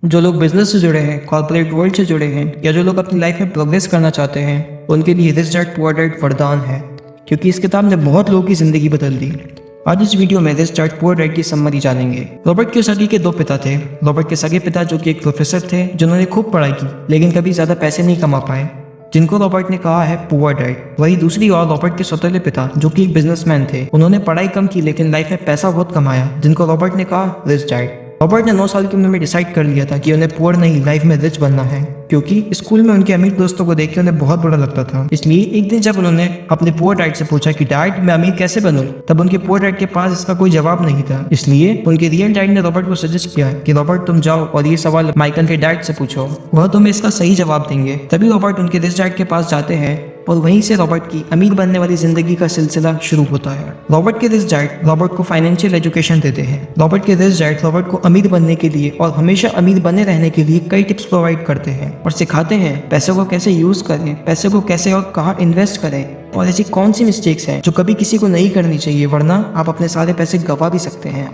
जो लोग बिजनेस से जुड़े हैं, कॉर्पोरेट वर्ल्ड से जुड़े हैं या जो लोग अपनी लाइफ में प्रोग्रेस करना चाहते हैं, उनके लिए रिच डैड पुअर डैड वरदान है, क्योंकि इस किताब ने बहुत लोगों की जिंदगी बदल दी। आज इस वीडियो में रिच डैड पुअर डैड की समरी जानेंगे। रॉबर्ट कियोसाकी के दो पिता थे। रॉबर्ट के सगे पिता जो कि एक प्रोफेसर थे, जिन्होंने खूब पढ़ाई की लेकिन कभी ज्यादा पैसे नहीं कमा पाए, जिनको रॉबर्ट ने कहा है पुअर डैड। वही दूसरी ओर रॉबर्ट के सौतेले पिता जो कि एक बिजनेसमैन थे, उन्होंने पढ़ाई कम की लेकिन लाइफ में पैसा बहुत कमाया, जिनको रॉबर्ट ने कहा रिच डैड। रॉबर्ट ने 9 साल की उम्र में डिसाइड कर लिया था कि उन्हें पुअर नहीं, लाइफ में रिच बनना है, क्योंकि स्कूल में उनके अमीर दोस्तों को देख के उन्हें बहुत बुरा लगता था। इसलिए एक दिन जब उन्होंने अपने पुअर डैड से पूछा कि डैड मैं अमीर कैसे बनूं, तब उनके पुअर डैड के पास इसका कोई जवाब नहीं था। इसलिए उनके रियल डैड ने रॉबर्ट को सजेस्ट किया कि रॉबर्ट तुम जाओ और ये सवाल माइकल के डैड से पूछो, वह तुम्हें इसका सही जवाब देंगे। तभी रॉबर्ट उनके रिच डैड के पास जाते हैं और वहीं से रॉबर्ट की अमीर बनने वाली जिंदगी का सिलसिला शुरू होता है। रॉबर्ट के रिच डैड रॉबर्ट को फाइनेंशियल एजुकेशन देते हैं। रॉबर्ट के रिच डैड रॉबर्ट को अमीर बनने के लिए और हमेशा अमीर बने रहने के लिए कई टिप्स प्रोवाइड करते हैं और सिखाते हैं पैसों को कैसे यूज करें, पैसे को कैसे और कहाँ इन्वेस्ट करें, और ऐसी कौन सी मिस्टेक्स हैं जो कभी किसी को नहीं करनी चाहिए, वरना आप अपने सारे पैसे गवा भी सकते हैं।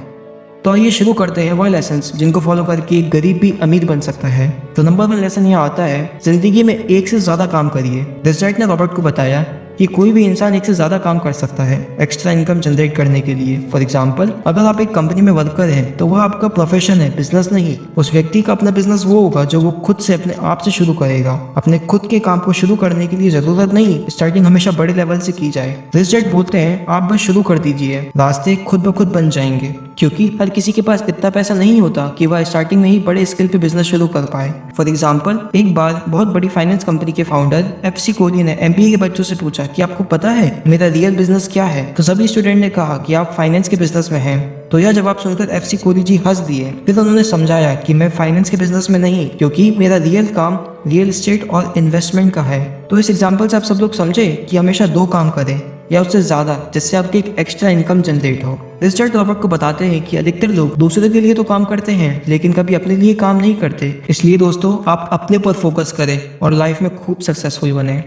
तो आइए शुरू करते हैं वह लेसन्स जिनको फॉलो करके एक गरीब भी अमीर बन सकता है। तो नंबर 1 लेसन यहाँ आता है, जिंदगी में एक से ज्यादा काम करिए। रिच डैड ने रॉबर्ट को बताया कि कोई भी इंसान एक से ज्यादा काम कर सकता है एक्स्ट्रा इनकम जनरेट करने के लिए। फॉर एग्जाम्पल, अगर आप एक कंपनी में वर्कर हैं तो वह आपका प्रोफेशन है, बिजनेस नहीं। उस व्यक्ति का अपना बिजनेस वो होगा जो वो खुद से अपने आप से शुरू करेगा। अपने खुद के काम को शुरू करने के लिए जरूरत नहीं स्टार्टिंग हमेशा बड़े लेवल से की जाए। रिच डैड बोलते हैं आप बस शुरू कर दीजिए, रास्ते खुद ब खुद बन जाएंगे, क्योंकि हर किसी के पास इतना पैसा नहीं होता कि वह स्टार्टिंग में ही बड़े स्केल पे बिजनेस शुरू कर पाए। फॉर एग्जाम्पल, एक बार बहुत बड़ी फाइनेंस कंपनी के फाउंडर एफसी कोहली ने एमबीए के बच्चों से पूछा कि आपको पता है मेरा रियल बिजनेस क्या है। तो सभी स्टूडेंट ने कहा कि आप फाइनेंस के बिजनेस में हैं। तो यह जवाब सुनकर एफसी कोहली जी हंस दिए। फिर उन्होंने समझाया कि मैं फाइनेंस के बिजनेस में नहीं, क्योंकि मेरा रियल काम रियल एस्टेट और इन्वेस्टमेंट का है। तो इस एग्जाम्पल से आप सब लोग समझे कि हमेशा 2 काम करें या उससे ज्यादा, जिससे आपकी एक एक्स्ट्रा इनकम जनरेट हो। रिच डैड रॉबर्ट को बताते हैं कि अधिकतर लोग दूसरे के लिए तो काम करते हैं लेकिन कभी अपने लिए काम नहीं करते। इसलिए दोस्तों, आप अपने पर फोकस करें और लाइफ में खूब सक्सेसफुल बने।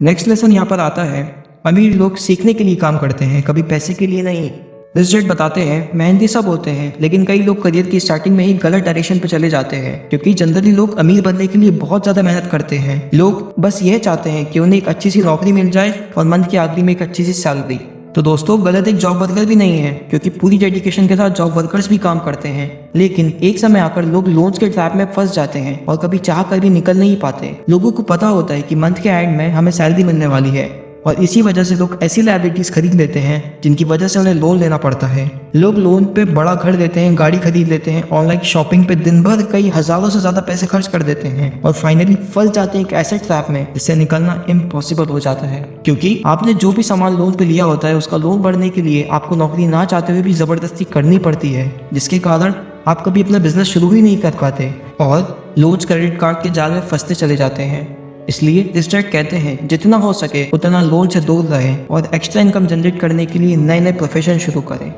नेक्स्ट लेसन यहाँ पर आता है, अमीर लोग सीखने के लिए काम करते हैं, कभी पैसे के लिए नहीं। रिच डैड बताते हैं मेहनती सब होते हैं लेकिन कई लोग करियर की स्टार्टिंग में ही गलत डायरेक्शन पे चले जाते हैं, क्योंकि जनरली लोग अमीर बनने के लिए बहुत ज्यादा मेहनत करते हैं। लोग बस यह चाहते हैं कि उन्हें एक अच्छी सी नौकरी मिल जाए और मंथ के आखिरी में एक अच्छी सी सैलरी। तो दोस्तों, गलत एक जॉब वर्कर भी नहीं है, क्योंकि पूरी डेडिकेशन के साथ जॉब वर्कर्स भी काम करते हैं। लेकिन एक समय आकर लोग लोन्स के ट्रैप में फंस जाते हैं और कभी चाह कर भी निकल नहीं पाते। लोगों को पता होता है कि मंथ के एंड में हमें सैलरी मिलने वाली है, और इसी वजह से लोग ऐसी लायबिलिटीज खरीद लेते हैं जिनकी वजह से उन्हें लोन लेना पड़ता है। लोग लोन पे बड़ा घर लेते हैं, गाड़ी खरीद लेते हैं, ऑनलाइन शॉपिंग पे दिन भर कई हजारों से ज्यादा पैसे खर्च कर देते हैं और फाइनली फंस जाते हैं एक एसेट ट्रैप में, जिससे निकलना इम्पॉसिबल हो जाता है। क्योंकि आपने जो भी सामान लोन पे लिया होता है उसका लोन भरने के लिए आपको नौकरी ना चाहते हुए भी जबरदस्ती करनी पड़ती है, जिसके कारण आप कभी अपना बिजनेस शुरू ही नहीं कर पाते और लोन्स क्रेडिट कार्ड के जाल में फंसते चले जाते हैं। इसलिए रिच डैड कहते हैं जितना हो सके उतना लोन से दूर रहें और एक्स्ट्रा इनकम जनरेट करने के लिए नए नए प्रोफेशन शुरू करें।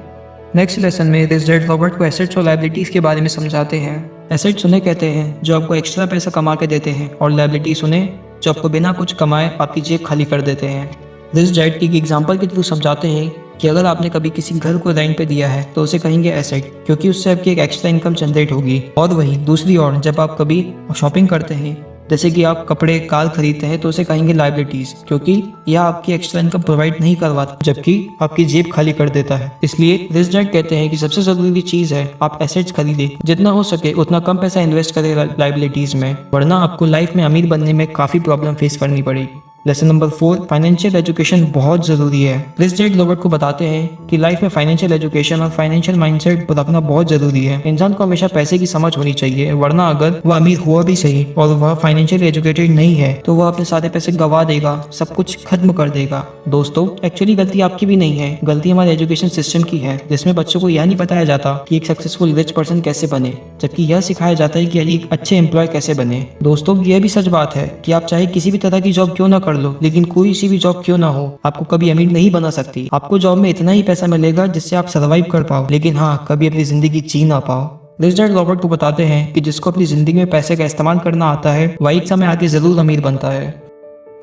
नेक्स्ट लेसन में रिच डैड रॉबर्ट को एसेट्स और लायबिलिटीज के बारे में समझाते हैं। एसेट्स उन्हें कहते हैं जो आपको एक्स्ट्रा पैसा कमा के देते हैं, और लायबिलिटीज उन्हें जो आपको बिना कुछ कमाए आपकी जेब खाली कर देते हैं। रिच डैड एक एग्जाम्पल के थ्रू समझाते हैं कि अगर आपने कभी किसी घर को रेंट पे दिया है तो उसे कहेंगे एसेट, क्योंकि उससे आपकी एक एक्स्ट्रा इनकम जनरेट होगी। और वहीं दूसरी ओर जब आप कभी शॉपिंग करते हैं, जैसे कि आप कपड़े कार खरीदते हैं, तो उसे कहेंगे लायबिलिटीज, क्योंकि यह आपकी एक्स्ट्रा इनकम प्रोवाइड नहीं करवाता जबकि आपकी जेब खाली कर देता है। इसलिए रिच डैड कहते हैं कि सबसे जरूरी चीज है आप एसेट्स खरीदें, जितना हो सके उतना कम पैसा इन्वेस्ट करें लायबिलिटीज में, वरना आपको लाइफ में अमीर बनने में काफी प्रॉब्लम फेस करनी पड़ेगी। लेसन नंबर 4, फाइनेंशियल एजुकेशन बहुत जरूरी है। रिच डैड रॉबर्ट को बताते हैं कि लाइफ में फाइनेंशियल एजुकेशन और फाइनेंशियल माइंडसेट रखना बहुत जरूरी है। इंसान को हमेशा पैसे की समझ होनी चाहिए, वरना अगर वह अमीर हुआ भी सही और वह फाइनेंशियली एजुकेटेड नहीं है तो वह अपने सारे पैसे गवा देगा, सब कुछ खत्म कर देगा। दोस्तों, एक्चुअली गलती आपकी भी नहीं है, गलती हमारे एजुकेशन सिस्टम की है, जिसमें बच्चों को यह नहीं बताया जाता कि एक सक्सेसफुल रिच पर्सन कैसे बने, जबकि यह सिखाया जाता है कि एक अच्छे एम्प्लॉय कैसे बने। दोस्तों, यह भी सच बात है कि आप चाहे किसी भी तरह की जॉब क्यों ना कर लो, लेकिन कोई सी भी जॉब क्यों ना हो, आपको कभी अमीर नहीं बना सकती। आपको जॉब में इतना ही पैसा मिलेगा जिससे आप सर्वाइव कर पाओ, लेकिन हाँ, कभी अपनी जिंदगी जी ना पाओ। रिच डैड रॉबर्ट को बताते हैं कि जिसको अपनी जिंदगी में पैसे का इस्तेमाल करना आता है वह एक समय आगे जरूर अमीर बनता है।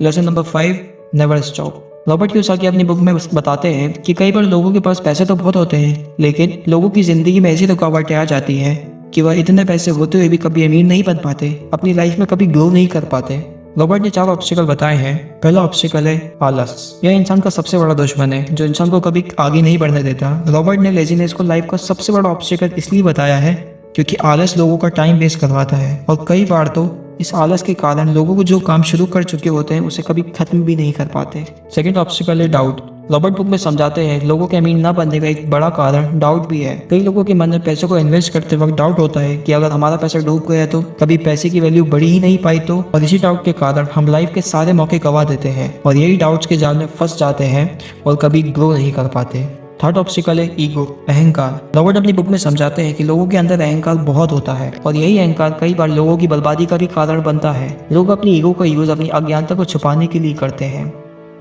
Lesson number 5, never stop. Robert Kiyosaki अपनी बुक में बताते हैं कि कई बार लोगों के पास पैसे तो बहुत होते हैं, लेकिन लोगों की जिंदगी में ऐसी रुकावटें आ जाती हैं कि वह इतने पैसे होते हुए भी कभी अमीर नहीं बन पाते, अपनी लाइफ में कभी ग्रो नहीं कर पाते। रॉबर्ट ने 4 ऑब्स्टिकल बताए हैं। पहला ऑब्स्टिकल है आलस। यह इंसान का सबसे बड़ा दुश्मन है जो इंसान को कभी आगे नहीं बढ़ने देता। रॉबर्ट ने लेजीनेस को लाइफ का सबसे बड़ा ऑब्स्टिकल इसलिए बताया है क्योंकि आलस लोगों का टाइम वेस्ट करवाता है और कई बार तो इस आलस के कारण लोगों को जो काम शुरू कर चुके होते हैं उसे कभी खत्म भी नहीं कर पाते। सेकंड ऑब्स्टिकल है डाउट। रॉबर्ट बुक में समझाते हैं लोगों के अमीर ना बनने का एक बड़ा कारण डाउट भी है। कई लोगों के मन में पैसों को इन्वेस्ट करते वक्त डाउट होता है कि अगर हमारा पैसा डूब गया तो, कभी पैसे की वैल्यू बढ़ी ही नहीं पाई तो, और इसी डाउट के कारण हम लाइफ के सारे मौके गवा देते हैं और यही डाउट्स के जाल में फंस जाते हैं और कभी ग्रो नहीं कर पाते। थर्ड ऑब्स्टिकल है ईगो, अहंकार। रॉबर्ट अपनी बुक में समझाते हैं कि लोगों के अंदर अहंकार बहुत होता है और यही अहंकार कई बार लोगों की बर्बादी का भी कारण बनता है। लोग अपनी ईगो का यूज अपनी अज्ञानता को छुपाने के लिए करते हैं।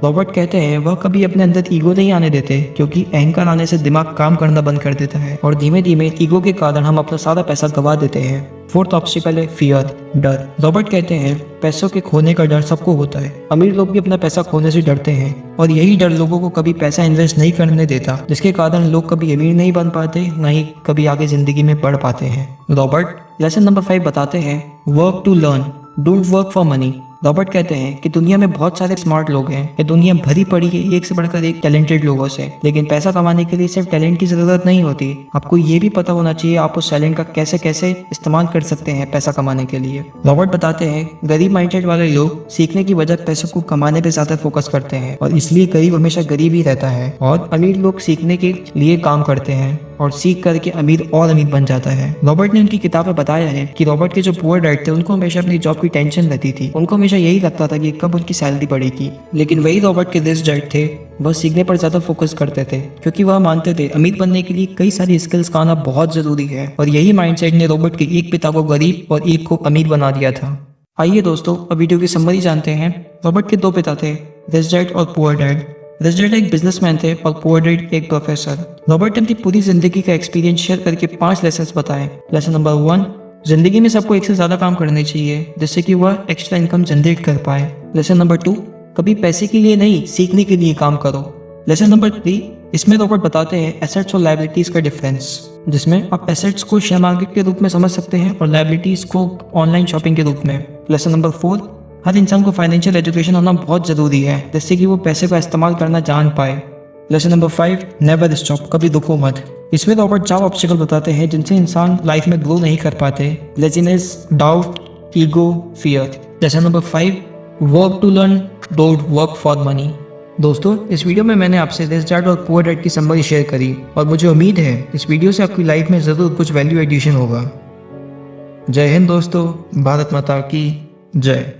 रॉबर्ट कहते हैं वह कभी अपने अंदर ईगो नहीं आने देते क्योंकि अहंकार आने से दिमाग काम करना बंद कर देता है और धीमे धीमे ईगो के कारण हम अपना सारा पैसा गवा देते हैं। फोर्थ ऑब्स्टिकल है फियर, डर। रॉबर्ट कहते हैं पैसों के खोने का डर सबको होता है। अमीर लोग भी अपना पैसा खोने से डरते हैं और यही डर लोगों को कभी पैसा इन्वेस्ट नहीं करने देता, जिसके कारण लोग कभी अमीर नहीं बन पाते, न ही कभी आगे जिंदगी में बढ़ पाते हैं। रॉबर्ट लेसन नंबर 5 बताते हैं work to learn, don't work for money. Robert कहते हैं कि दुनिया में बहुत सारे स्मार्ट लोग हैं। ये दुनिया भरी पड़ी है एक से बढ़कर एक टैलेंटेड लोगों से, लेकिन पैसा कमाने के लिए सिर्फ टैलेंट की जरूरत नहीं होती। आपको ये भी पता होना चाहिए आप उस टैलेंट का कैसे कैसे इस्तेमाल कर सकते हैं पैसा कमाने के लिए। रॉबर्ट बताते हैं गरीब माइंडसेट वाले लोग सीखने की वजह पैसों को कमाने पे ज्यादा फोकस करते हैं और इसलिए गरीब हमेशा गरीब ही रहता है, और अमीर लोग सीखने के लिए काम करते हैं और सीख करके अमीर और अमीर बन जाता है। रॉबर्ट ने उनकी किताब में बताया है कि रॉबर्ट के जो पुअर डैड थे उनको हमेशा अपनी जॉब की टेंशन रहती थी। उनको हमेशा यही लगता था कि कब उनकी सैलरी बढ़ेगी, लेकिन वही रॉबर्ट के रिच डैड थे, वह सीखने पर ज्यादा फोकस करते थे क्योंकि वह मानते थे अमीर बनने के लिए कई सारी स्किल्स का आना बहुत जरूरी है। और यही माइंडसेट ने रॉबर्ट के एक पिता को गरीब और एक को अमीर बना दिया था। आइए दोस्तों अब वीडियो की समरी जानते हैं। रॉबर्ट के 2 पिता थे, रिच डैड और पुअर डैड। रिच डैड एक बिजनेसमैन थे और पुअर डैड एक प्रोफेसर। रॉबर्ट ने अपनी पूरी जिंदगी का एक्सपीरियंस शेयर करके 5 लेसन्स बताए। लेसन नंबर 1, जिंदगी में सबको एक से ज्यादा काम करने चाहिए जिससे कि वह एक्स्ट्रा इनकम जनरेट कर पाए। लेसन नंबर 2, कभी पैसे के लिए नहीं सीखने के लिए काम करो। लेसन नंबर 3, इसमें रॉबर्ट बताते हैं एसेट्स और लायबिलिटीज का डिफरेंस, जिसमें आप एसेट्स को शेयर मार्केट के रूप में समझ सकते हैं और लायबिलिटीज को ऑनलाइन शॉपिंग के रूप में। लेसन नंबर 4, हर इंसान को फाइनेंशियल एजुकेशन होना बहुत जरूरी है जिससे कि वो पैसे का इस्तेमाल करना जान पाए। लेसन नंबर 5, नेवर स्टॉप, कभी रुको मत। इसमें रॉबर्ट 4 ऑब्स्टिकल बताते हैं जिनसे इंसान लाइफ में ग्रो नहीं कर पाते, laziness, doubt, ego, fear. Lesson number 5, work to learn, don't work for money. दोस्तों इस वीडियो में मैंने आपसे रिच डैड और पुअर डैड की समरी शेयर करी और मुझे उम्मीद है इस वीडियो से आपकी लाइफ में ज़रूर कुछ वैल्यू एडिशन होगा। जय हिंद दोस्तों, भारत माता की जय।